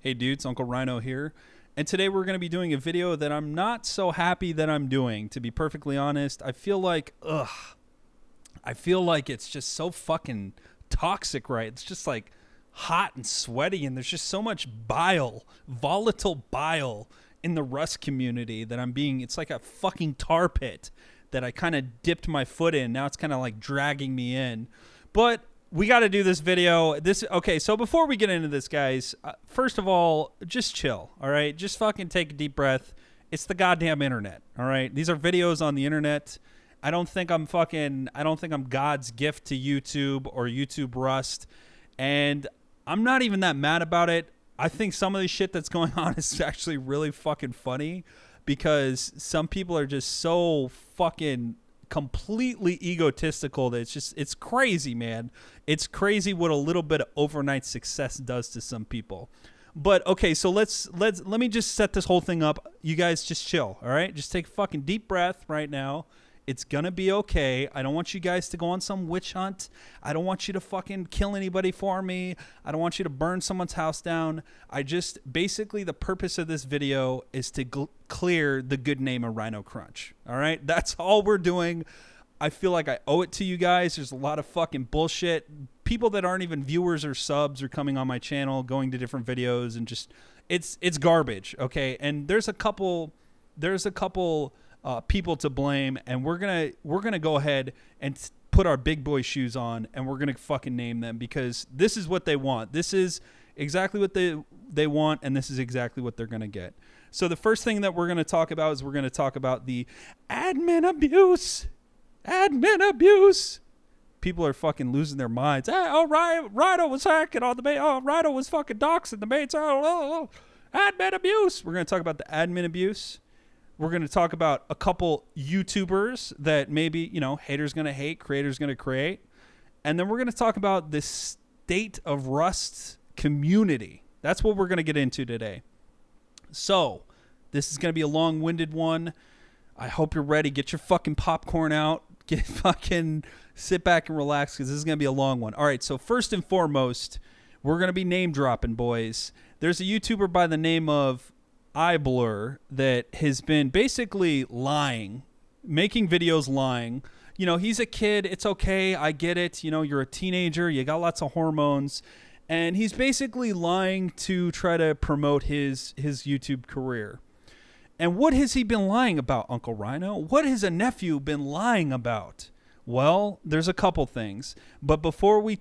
Hey dudes, Uncle Rhino here. And today we're going to be doing a video that I'm not so happy that I'm doing, to be perfectly honest. I feel like it's just so fucking toxic, right? It's just like hot and sweaty, and there's just so much bile, volatile bile in the Rust community that it's like a fucking tar pit that I kind of dipped my foot in. Now it's kind of like dragging me in. But we got to do this video. Okay, so before we get into this, guys, first of all, just chill, all right? Just fucking take a deep breath. It's the goddamn internet, all right? These are videos on the internet. I don't think I'm God's gift to YouTube or YouTube Rust, and I'm not even that mad about it. I think some of the shit that's going on is actually really fucking funny because some people are just so fucking completely egotistical that it's crazy, man. It's crazy what a little bit of overnight success does to some people. But okay, so let me just set this whole thing up. You guys just chill, all right? Just take a fucking deep breath right now. It's gonna be okay. I don't want you guys to go on some witch hunt. I don't want you to fucking kill anybody for me. I don't want you to burn someone's house down. Basically the purpose of this video is to clear the good name of rhinoCRUNCH. All right, that's all we're doing. I feel like I owe it to you guys. There's a lot of fucking bullshit. People that aren't even viewers or subs are coming on my channel, going to different videos, and just it's garbage. Okay, and there's a couple people to blame, and we're gonna go ahead and put our big boy shoes on, and we're gonna fucking name them because this is what they want. This is exactly what they want, and this is exactly what they're gonna get. So the first thing that we're gonna talk about is we're gonna talk about the admin abuse. Admin abuse. People are fucking losing their minds. Rhino was hacking on the main. Oh, Rhino was fucking doxing the mates. Admin abuse. We're gonna talk about the admin abuse. We're going to talk about a couple YouTubers that maybe, haters going to hate, creators going to create. And then we're going to talk about the state of Rust community. That's what we're going to get into today. So this is going to be a long-winded one. I hope you're ready. Get your fucking popcorn out. Sit back and relax because this is going to be a long one. All right, so first and foremost, we're going to be name dropping, boys. There's a YouTuber by the name of Iblur that has been basically lying, making videos lying. He's a kid. It's okay. I get it. You're a teenager. You got lots of hormones. And he's basically lying to try to promote his YouTube career. And what has he been lying about, Uncle Rhino? What has a nephew been lying about? Well, there's a couple things, but before we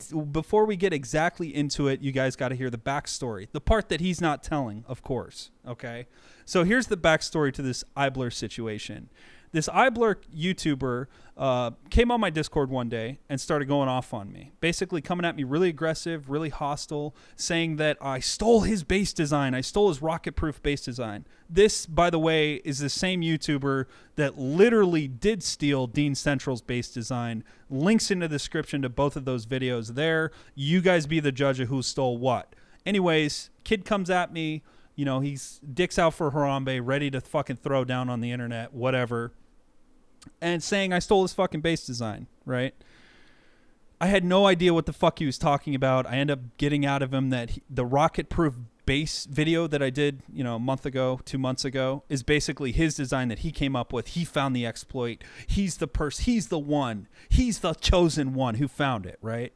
get exactly into it, you guys got to hear the backstory, the part that he's not telling, of course. Okay, so here's the backstory to this Iblur situation. This Iblur YouTuber came on my Discord one day and started going off on me, basically coming at me really aggressive, really hostile, saying that I stole his base design. I stole his rocket-proof base design. This, by the way, is the same YouTuber that literally did steal Dean Central's base design. Links in the description to both of those videos there. You guys be the judge of who stole what. Anyways, kid comes at me. He's dicks out for Harambe, ready to fucking throw down on the internet, whatever. And saying I stole his fucking base design, right? I had no idea what the fuck he was talking about. I ended up getting out of him that the rocket-proof base video that I did, a month ago, 2 months ago, is basically his design that he came up with. He found the exploit. He's the person. He's the one. He's the chosen one who found it, right?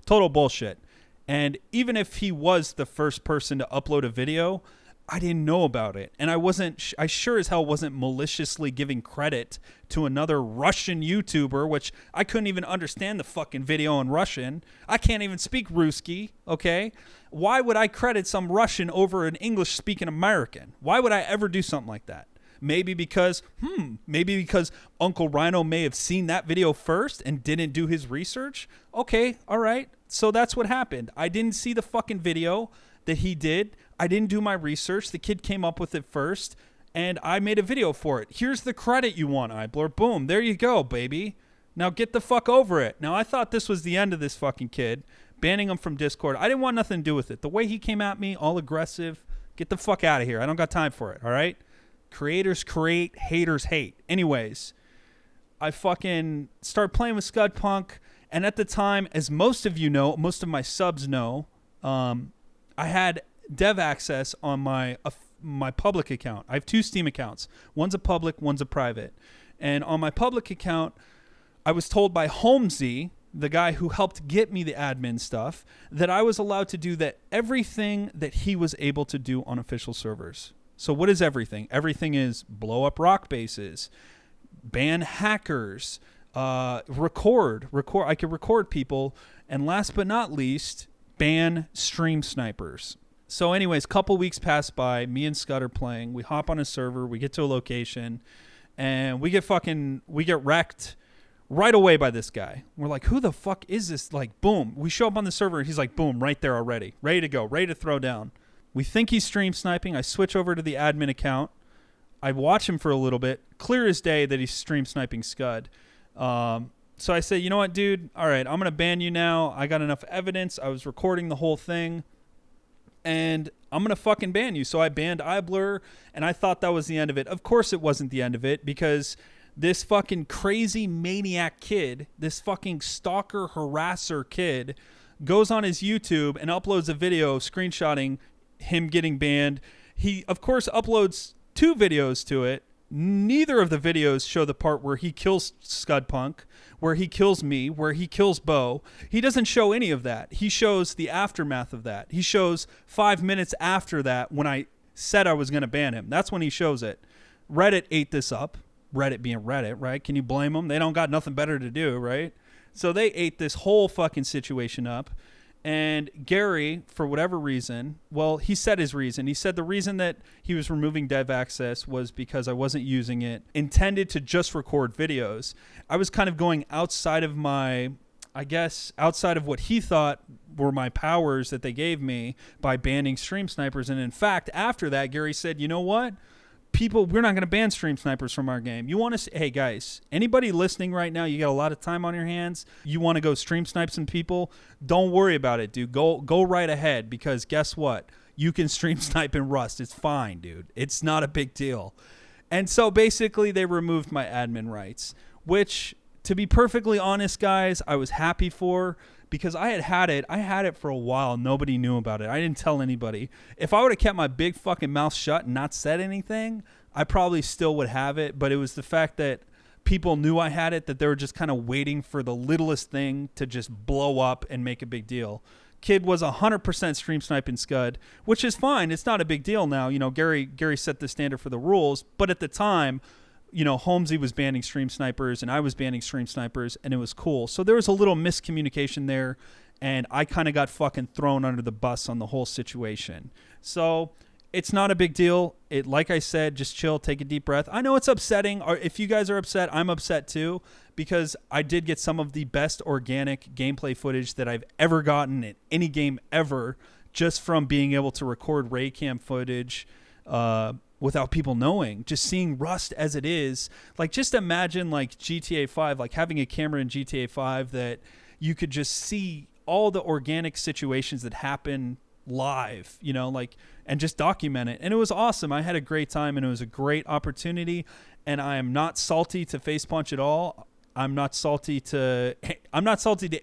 Total bullshit. And even if he was the first person to upload a video, I didn't know about it, and I sure as hell wasn't maliciously giving credit to another Russian YouTuber, which I couldn't even understand the fucking video in Russian. I can't even speak Ruski, okay? Why would I credit some Russian over an English-speaking American? Why would I ever do something like that? Maybe because Uncle Rhino may have seen that video first and didn't do his research? Okay, all right. So that's what happened. I didn't see the fucking video that he did. I didn't do my research. The kid came up with it first, and I made a video for it. Here's the credit you want, Iblur. Boom. There you go, baby. Now get the fuck over it. Now, I thought this was the end of this fucking kid, banning him from Discord. I didn't want nothing to do with it. The way he came at me, all aggressive, get the fuck out of here. I don't got time for it, all right? Creators create, haters hate. Anyways, I fucking start playing with Scud Punk, and at the time, as most of you know, most of my subs know, I had dev access on my public account. I have 2 Steam accounts. One's a public, one's a private. And on my public account, I was told by Holmesy, the guy who helped get me the admin stuff, that I was allowed to do everything that he was able to do on official servers. So what is everything? Everything is blow up rock bases, ban hackers, record. I could record people, and last but not least, ban stream snipers. So anyways, couple weeks pass by, me and Scud are playing, we hop on a server, we get to a location, and we get wrecked right away by this guy. We're like, who the fuck is this? Like, boom. We show up on the server, and he's like, boom, right there already. Ready to go. Ready to throw down. We think he's stream sniping. I switch over to the admin account. I watch him for a little bit. Clear as day that he's stream sniping Scud. So I say, you know what, dude? All right, I'm going to ban you now. I got enough evidence. I was recording the whole thing. And I'm going to fucking ban you. So I banned Iblur, and I thought that was the end of it. Of course it wasn't the end of it, because this fucking crazy maniac kid, this fucking stalker harasser kid, goes on his YouTube and uploads a video screenshotting him getting banned. He, of course, uploads 2 videos to it. Neither of the videos show the part where he kills Scudpunk, where he kills me, where he kills Bo. He doesn't show any of that. He shows the aftermath of that. He shows 5 minutes after that, when I said I was going to ban him. That's when he shows it. Reddit ate this up. Reddit being Reddit, right? Can you blame them? They don't got nothing better to do, right? So they ate this whole fucking situation up. And Gary, for whatever reason, well, he said his reason. He said the reason that he was removing dev access was because I wasn't using it intended to just record videos. I was kind of going outside of outside of what he thought were my powers that they gave me by banning stream snipers. And in fact, after that, Gary said, you know what? We're not going to ban stream snipers from our game. You want to, hey guys, anybody listening right now, you got a lot of time on your hands. You want to go stream snipe some people? Don't worry about it, dude. Go right ahead, because guess what? You can stream snipe in Rust. It's fine, dude. It's not a big deal. And so basically they removed my admin rights, which, to be perfectly honest, guys, I was happy for, because I had it for a while. Nobody knew about it. I didn't tell anybody. If I would have kept my big fucking mouth shut and not said anything, I probably still would have it. But it was the fact that people knew I had it, that they were just kind of waiting for the littlest thing to just blow up and make a big deal. Kid was 100% stream sniping Scud, which is fine. It's not a big deal now. You know, Gary set the standard for the rules. But at the time, you know, Holmesy was banning stream snipers and I was banning stream snipers, and it was cool. So there was a little miscommunication there, and I kind of got fucking thrown under the bus on the whole situation. So it's not a big deal. Like I said, just chill, take a deep breath. I know it's upsetting. Or if you guys are upset, I'm upset too, because I did get some of the best organic gameplay footage that I've ever gotten in any game ever, just from being able to record Raycam footage, without people knowing, just seeing Rust as it is. Like, just imagine like GTA 5, like having a camera in GTA 5 that you could just see all the organic situations that happen live, you know, like, and just document it. And it was awesome. I had a great time, and it was a great opportunity, and I am not salty to face punch at all. I'm not salty to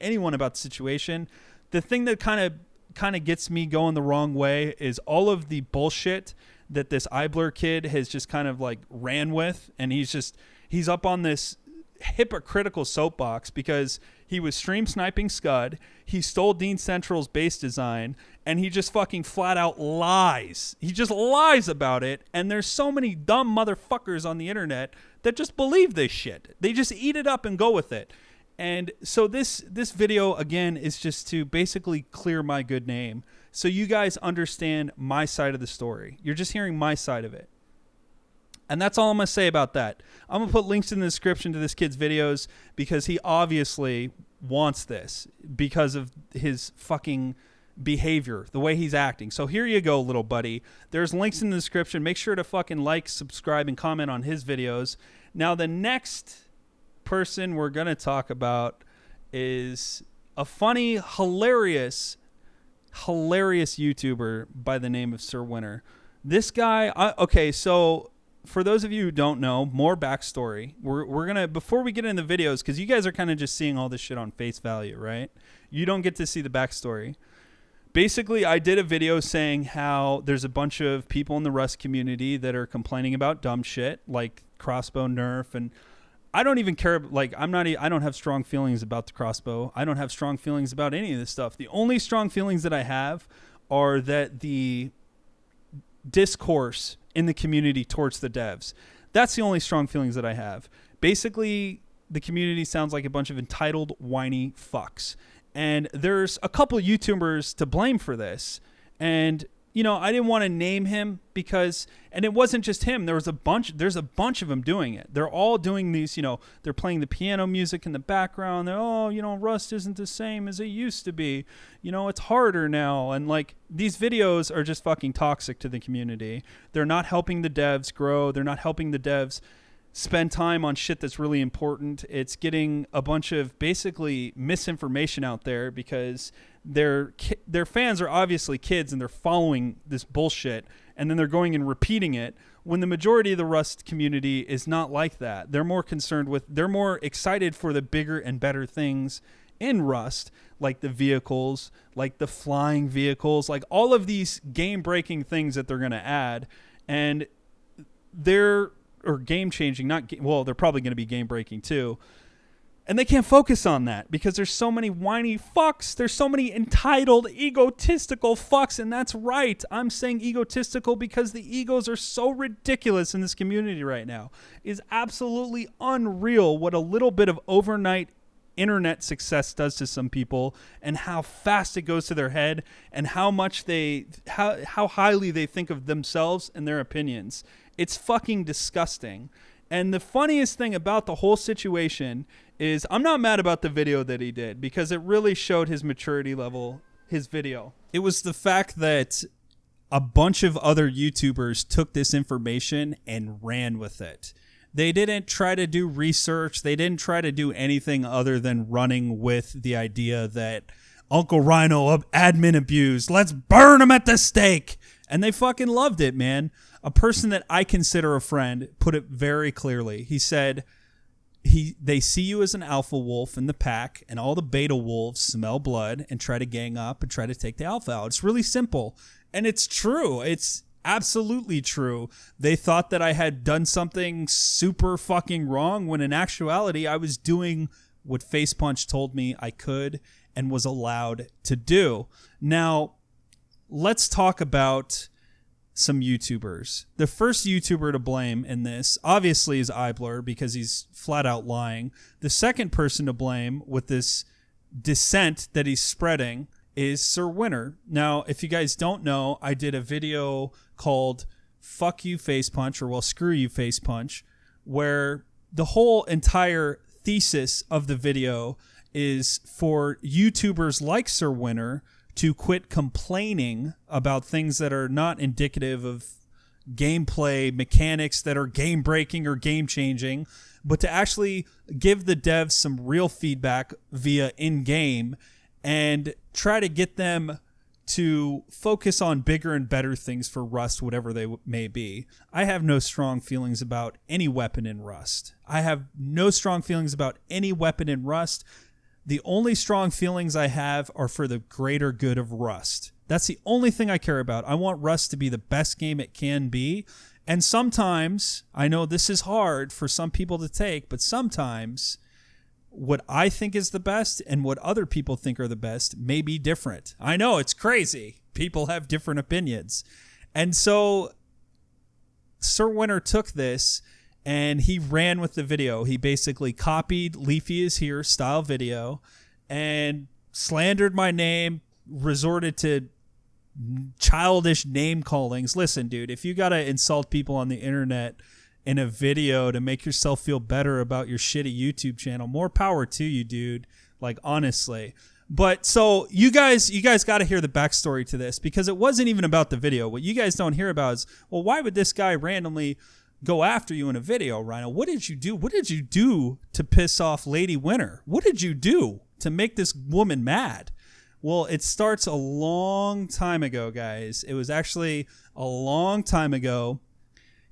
anyone about the situation. The thing that kind of gets me going the wrong way is all of the bullshit that this Iblur kid has just kind of like ran with. And he's up on this hypocritical soapbox because he was stream sniping Scud. He stole Dean Central's base design, and he just fucking flat out lies. He just lies about it. And there's so many dumb motherfuckers on the internet that just believe this shit. They just eat it up and go with it. And so this video, again, is just to basically clear my good name, so you guys understand my side of the story. You're just hearing my side of it. And that's all I'm going to say about that. I'm going to put links in the description to this kid's videos, because he obviously wants this because of his fucking behavior, the way he's acting. So here you go, little buddy. There's links in the description. Make sure to fucking like, subscribe, and comment on his videos. Now, the next person we're going to talk about is a funny, hilarious YouTuber by the name of Ser Winter. This guy, okay, so for those of you who don't know, more backstory. We're gonna, before we get into the videos, because you guys are kind of just seeing all this shit on face value, right? You don't get to see the backstory. Basically, I did a video saying how there's a bunch of people in the Rust community that are complaining about dumb shit like crossbow nerf, and I don't even care. Like, I don't have strong feelings about the crossbow. I don't have strong feelings about any of this stuff. The only strong feelings that I have are that the discourse in the community towards the devs, that's the only strong feelings that I have. Basically, the community sounds like a bunch of entitled, whiny fucks. And there's a couple YouTubers to blame for this. And, you know, I didn't want to name him because, and it wasn't just him. There's a bunch of them doing it. They're all doing these, you know, they're playing the piano music in the background. They're, oh, you know, Rust isn't the same as it used to be. You know, it's harder now. And like, these videos are just fucking toxic to the community. They're not helping the devs grow. They're not helping the devs spend time on shit that's really important. It's getting a bunch of basically misinformation out there because their fans are obviously kids and they're following this bullshit, and then they're going and repeating it when the majority of the Rust community is not like that. They're more excited for the bigger and better things in Rust, like the vehicles, like the flying vehicles, like all of these game-breaking things that they're going to add, and or game-changing, they're probably going to be game-breaking too. And they can't focus on that because there's so many whiny fucks. There's so many entitled, egotistical fucks, and that's right. I'm saying egotistical because the egos are so ridiculous in this community right now. It's absolutely unreal what a little bit of overnight internet success does to some people and how fast it goes to their head and how highly they think of themselves and their opinions. It's fucking disgusting. And the funniest thing about the whole situation is I'm not mad about the video that he did because it really showed his maturity level, his video. It was the fact that a bunch of other YouTubers took this information and ran with it. They didn't try to do research. They didn't try to do anything other than running with the idea that Uncle Rhino admin abused. Let's burn him at the stake. And they fucking loved it, man. A person that I consider a friend put it very clearly. He said, they see you as an alpha wolf in the pack, and all the beta wolves smell blood and try to gang up and try to take the alpha out. It's really simple. And it's true. It's absolutely true. They thought that I had done something super fucking wrong when in actuality I was doing what Facepunch told me I could and was allowed to do. Now, let's talk about some YouTubers. The first YouTuber to blame in this obviously is Iblur because he's flat out lying. The second person to blame with this dissent that he's spreading is Ser Winter. Now, if you guys don't know, I did a video called Fuck You Facepunch, or well, Screw You Facepunch, where the whole entire thesis of the video is for YouTubers like Ser Winter to quit complaining about things that are not indicative of gameplay mechanics that are game breaking or game changing, but to actually give the devs some real feedback via in-game and try to get them to focus on bigger and better things for Rust, whatever they may be. I have no strong feelings about any weapon in Rust. I have no strong feelings about any weapon in Rust. The only strong feelings I have are for the greater good of Rust. That's the only thing I care about. I want Rust to be the best game it can be. And sometimes, I know this is hard for some people to take, but sometimes what I think is the best and what other people think are the best may be different. I know, it's crazy. People have different opinions. And so Ser Winter took this and he ran with the video. He basically copied Leafy is Here style video and slandered my name, resorted to childish name callings. Listen, dude, if you got to insult people on the internet in a video to make yourself feel better about your shitty YouTube channel, more power to you, dude. Like, honestly. But so you guys got to hear the backstory to this because it wasn't even about the video. What you guys don't hear about is, well, why would this guy randomly go after you in a video, Rhino? What did you do? What did you do to piss off Lady Winter? What did you do to make this woman mad? Well, it starts a long time ago, guys. It was actually a long time ago.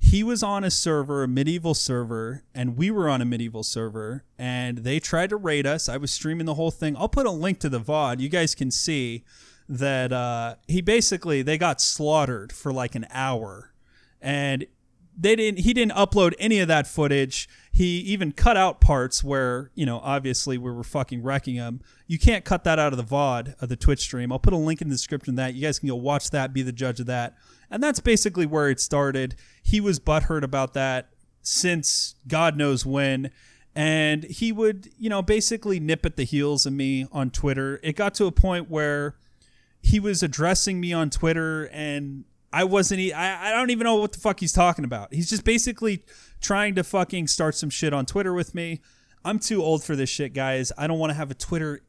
He was on a server, a medieval server, and we were on a medieval server, and they tried to raid us. I was streaming the whole thing. I'll put a link to the VOD. You guys can see that they got slaughtered for like an hour, and he didn't upload any of that footage. He even cut out parts where, obviously we were fucking wrecking him. You can't cut that out of the VOD of the Twitch stream. I'll put a link in the description of that. You guys can go watch that, be the judge of that. And that's basically where it started. He was butthurt about that since God knows when. And he would, basically nip at the heels of me on Twitter. It got to a point where he was addressing me on Twitter, and I don't even know what the fuck he's talking about. He's just basically trying to fucking start some shit on Twitter with me. I'm too old for this shit, guys. I don't want to have a Twitter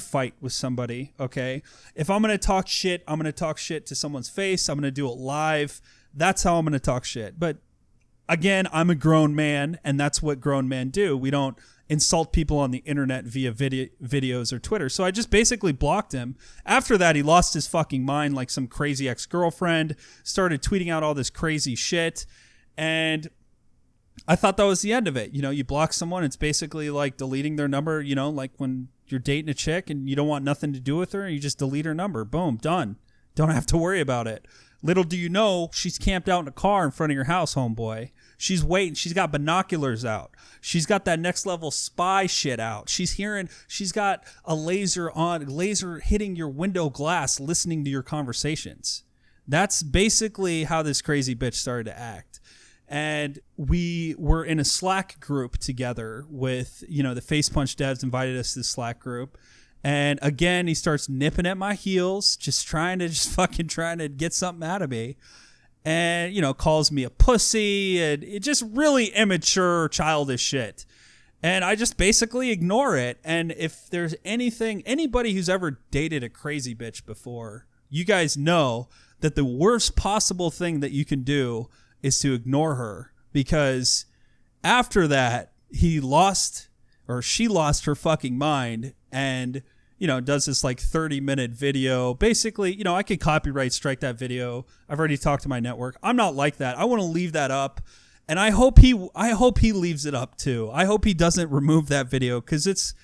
fight with somebody, okay? If I'm going to talk shit, I'm going to talk shit to someone's face. I'm going to do it live. That's how I'm going to talk shit. But again, I'm a grown man, and that's what grown men do. We don't insult people on the internet via videos or Twitter. So I just basically blocked him. After that, he lost his fucking mind like some crazy ex-girlfriend, started tweeting out all this crazy shit, and I thought that was the end of it. You block someone, it's basically like deleting their number, like when you're dating a chick and you don't want nothing to do with her, you just delete her number. Boom, done. Don't have to worry about it. Little do you know, she's camped out in a car in front of your house, homeboy. She's waiting. She's got binoculars out. She's got that next level spy shit out. She's got a laser hitting your window glass, listening to your conversations. That's basically how this crazy bitch started to act. And we were in a Slack group together with, the Face Punch devs invited us to the Slack group. And again, he starts nipping at my heels, trying to get something out of me. And, calls me a pussy, and it just really immature, childish shit. And I just basically ignore it. And if there's anybody who's ever dated a crazy bitch before, you guys know that the worst possible thing that you can do is to ignore her. Because after that, she lost her fucking mind, and does this like 30-minute video. Basically, I could copyright strike that video. I've already talked to my network. I'm not like that. I want to leave that up, and I hope he leaves it up too. I hope he doesn't remove that video, because it's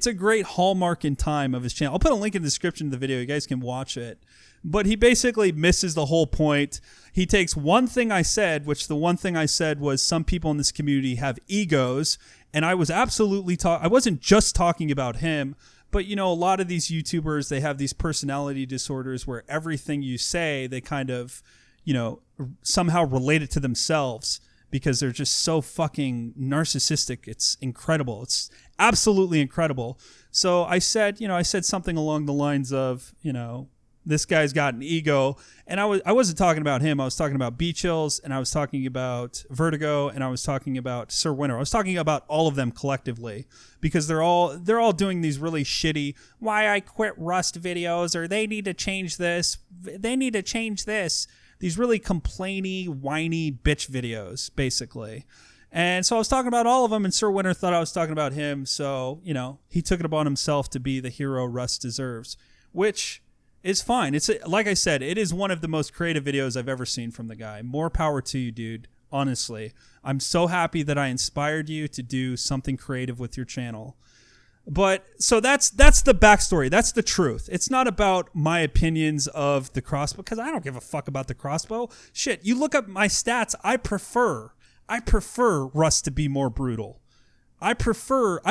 a great hallmark in time of his channel. I'll put a link in the description of the video. You guys can watch it. But he basically misses the whole point. He takes one thing I said, which the one thing I said was some people in this community have egos, and I was absolutely I wasn't just talking about him. But, a lot of these YouTubers, they have these personality disorders where everything you say, they kind of, somehow relate it to themselves because they're just so fucking narcissistic. It's incredible. It's absolutely incredible. So I said something along the lines of, this guy's got an ego. And I wasn't talking about him. I was talking about Beach Hills, and I was talking about Vertigo, and I was talking about Ser Winter. I was talking about all of them collectively, because they're all doing these really shitty why I quit Rust videos, or they need to change this. They need to change this. These really complainy, whiny bitch videos, basically. And so I was talking about all of them, and Ser Winter thought I was talking about him. So, he took it upon himself to be the hero Rust deserves, which is fine. It's like I said, it is one of the most creative videos I've ever seen from the guy. More power to you, dude. Honestly, I'm so happy that I inspired you to do something creative with your channel. But so that's the backstory. That's the truth. It's not about my opinions of the crossbow, because I don't give a fuck about the crossbow. Shit, you look up my stats. I prefer Rust to be more brutal. I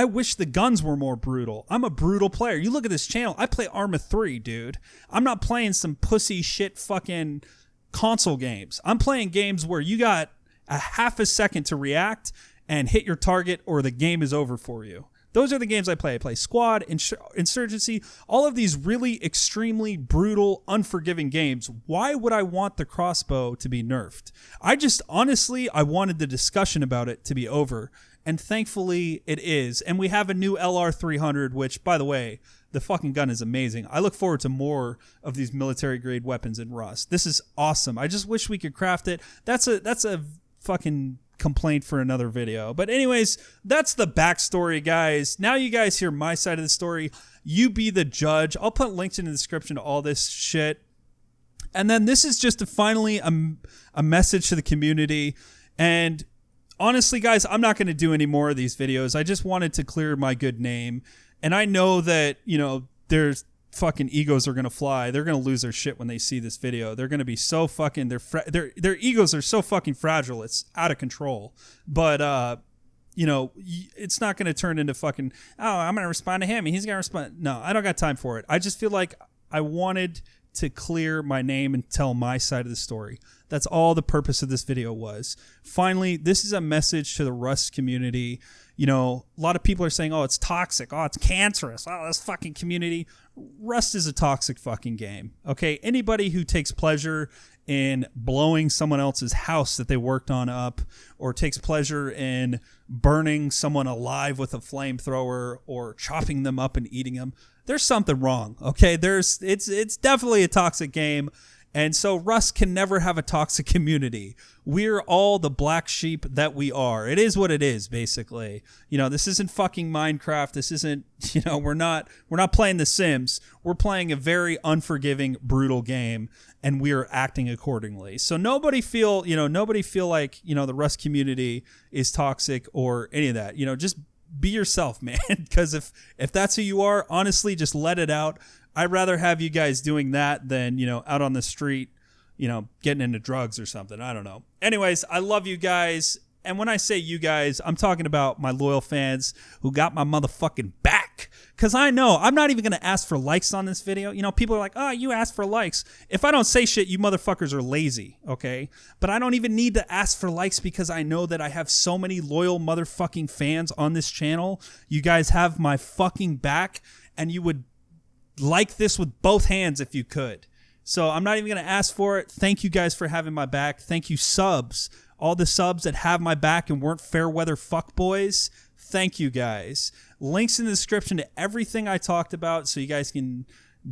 wish the guns were more brutal. I'm a brutal player. You look at this channel, I play Arma 3, dude. I'm not playing some pussy shit fucking console games. I'm playing games where you got a half a second to react and hit your target, or the game is over for you. Those are the games I play. I play Squad, Insurgency, all of these really extremely brutal, unforgiving games. Why would I want the crossbow to be nerfed? I wanted the discussion about it to be over. And thankfully it is. And we have a new LR300, which, by the way, the fucking gun is amazing. I look forward to more of these military grade weapons in Rust. This is awesome. I just wish we could craft it. That's a fucking complaint for another video. But anyways, that's the backstory, guys. Now you guys hear my side of the story. You be the judge. I'll put links in the description to all this shit. And then this is just finally a message to the community. And honestly, guys, I'm not going to do any more of these videos. I just wanted to clear my good name. And I know that, there's fucking egos are gonna fly. They're gonna lose their shit when they see this video. They're gonna be so fucking their egos are so fucking fragile. It's out of control. But you know, it's not gonna turn into fucking, oh, I'm gonna respond to him and he's gonna respond. No, I don't got time for it. I just feel like I wanted to clear my name and tell my side of the story. That's all the purpose of this video was. Finally, this is a message to the Rust community. You know, a lot of people are saying, oh, it's toxic. Oh, it's cancerous. Oh, this fucking community. Rust is a toxic fucking game. Okay? Anybody who takes pleasure in blowing someone else's house that they worked on up, or takes pleasure in burning someone alive with a flamethrower, or chopping them up and eating them, there's something wrong. Okay? It's definitely a toxic game. And so Rust can never have a toxic community. We're all the black sheep that we are. It is what it is, basically. You know, this isn't fucking Minecraft. This isn't, you know, we're not playing The Sims. We're playing a very unforgiving, brutal game, and we are acting accordingly. So nobody feel like, you know, the Rust community is toxic or any of that. You know, just be yourself, man. Because if that's who you are, honestly, just let it out. I'd rather have you guys doing that than, you know, out on the street, you know, getting into drugs or something. I don't know. Anyways, I love you guys. And when I say you guys, I'm talking about my loyal fans who got my motherfucking back. Because I know I'm not even going to ask for likes on this video. You know, people are like, oh, you asked for likes. If I don't say shit, you motherfuckers are lazy, okay? But I don't even need to ask for likes because I know that I have so many loyal motherfucking fans on this channel. You guys have my fucking back, and you would like this with both hands if you could. So I'm not even going to ask for it. Thank you guys for having my back. Thank you, subs. All the subs that have my back and weren't fair weather fuckboys. Thank you guys. Links in the description to everything I talked about so you guys can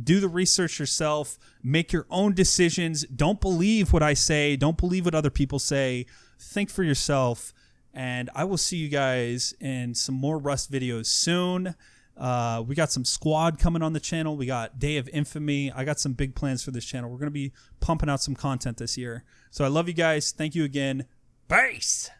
do the research yourself. Make your own decisions. Don't believe what I say. Don't believe what other people say. Think for yourself. And I will see you guys in some more Rust videos soon. We got some squad coming on the channel. We got Day of Infamy. I got some big plans for this channel. We're going to be pumping out some content this year. So I love you guys. Thank you again. Peace.